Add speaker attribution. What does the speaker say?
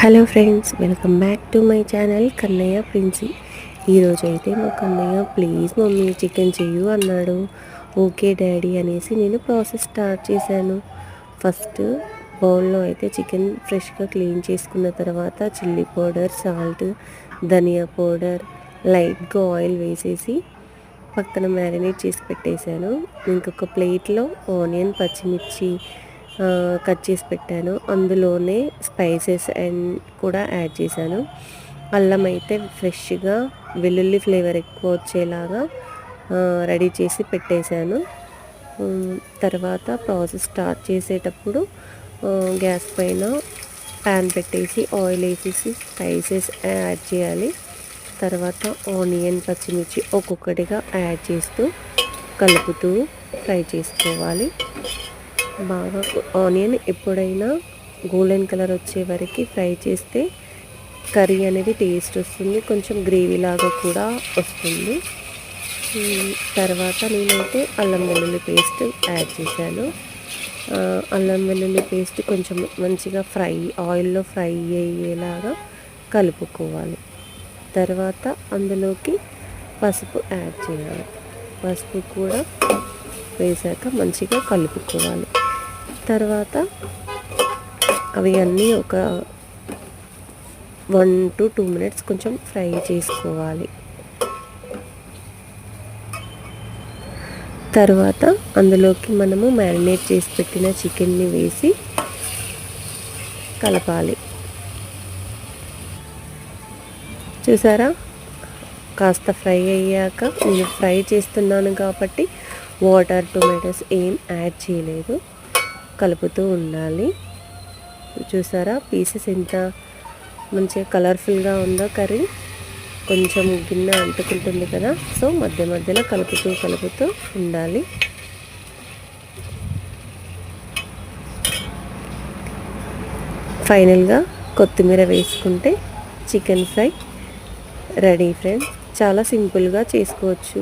Speaker 1: Hello friends, welcome back to my channel Kannayya Princy. ఈరోజు అయితే మా కన్నయ్య ప్లీజ్ మమ్మీ చికెన్ చెయ్యు అన్నాడు. ఓకే డాడీ అనేసి నేను ప్రాసెస్ స్టార్ట్ చేశాను. ఫస్ట్ బౌల్లో అయితే చికెన్ ఫ్రెష్గా క్లీన్ చేసుకున్న తర్వాత చిల్లీ పౌడర్, సాల్ట్, ధనియా పౌడర్, లైట్గా ఆయిల్ వేసేసి పక్కన మ్యారినేట్ చేసి పెట్టేశాను. ఇంకొక ప్లేట్లో ఆనియన్, పచ్చిమిర్చి కట్ చేసి పెట్టాను. అందులోనే స్పైసెస్ అండ్ కూడా యాడ్ చేశాను. అల్లం అయితే ఫ్రెష్గా వెల్లుల్లి ఫ్లేవర్ ఎక్కువ వచ్చేలాగా రెడీ చేసి పెట్టేశాను. తర్వాత ప్రాసెస్ స్టార్ట్ చేసేటప్పుడు గ్యాస్ పైన ప్యాన్ పెట్టేసి ఆయిల్ వేసేసి స్పైసెస్ యాడ్ చేయాలి. తర్వాత ఆనియన్, పచ్చిమిర్చి ఒక్కొక్కటిగా యాడ్ చేస్తూ కలుపుతూ ఫ్రై చేసుకోవాలి. బాగా ఆనియన్ ఎప్పుడైనా గోల్డెన్ కలర్ వచ్చే వరకు ఫ్రై చేస్తే కర్రీ అనేది టేస్ట్ వస్తుంది, కొంచెం గ్రేవీ లాగా కూడా వస్తుంది. తర్వాత నేనైతే అల్లం వెల్లుల్లి పేస్ట్ యాడ్ చేశాను. అల్లం వెల్లుల్లి పేస్ట్ కొంచెం మంచిగా ఆయిల్లో ఫ్రై అయ్యేలాగా కలుపుకోవాలి. తర్వాత అందులోకి పసుపు యాడ్ చేయాలి. పసుపు కూడా వేసాక మంచిగా కలుపుకోవాలి. తర్వాత అవి అన్నీ ఒక 1 to 2 minutes కొంచెం ఫ్రై చేసుకోవాలి. తర్వాత అందులోకి మనము మ్యారినేట్ చేసి పెట్టిన చికెన్ని వేసి కలపాలి. చూసారా, కాస్త ఫ్రై అయ్యాక నేను ఫ్రై చేస్తున్నాను కాబట్టి వాటర్, టొమాటోస్ ఏం యాడ్ చేయలేదు. కలుపుతూ ఉండాలి. చూసారా పీసెస్ ఎంత మంచిగా కలర్ఫుల్గా ఉందో కర్రీ. కొంచెం గిన్నె అంటుకుంటుంది కదా, సో మధ్య మధ్యలో కలుపుతూ ఉండాలి. ఫైనల్గా కొత్తిమీర వేసుకుంటే చికెన్ ఫ్రై రెడీ ఫ్రెండ్స్. చాలా సింపుల్గా చేసుకోవచ్చు.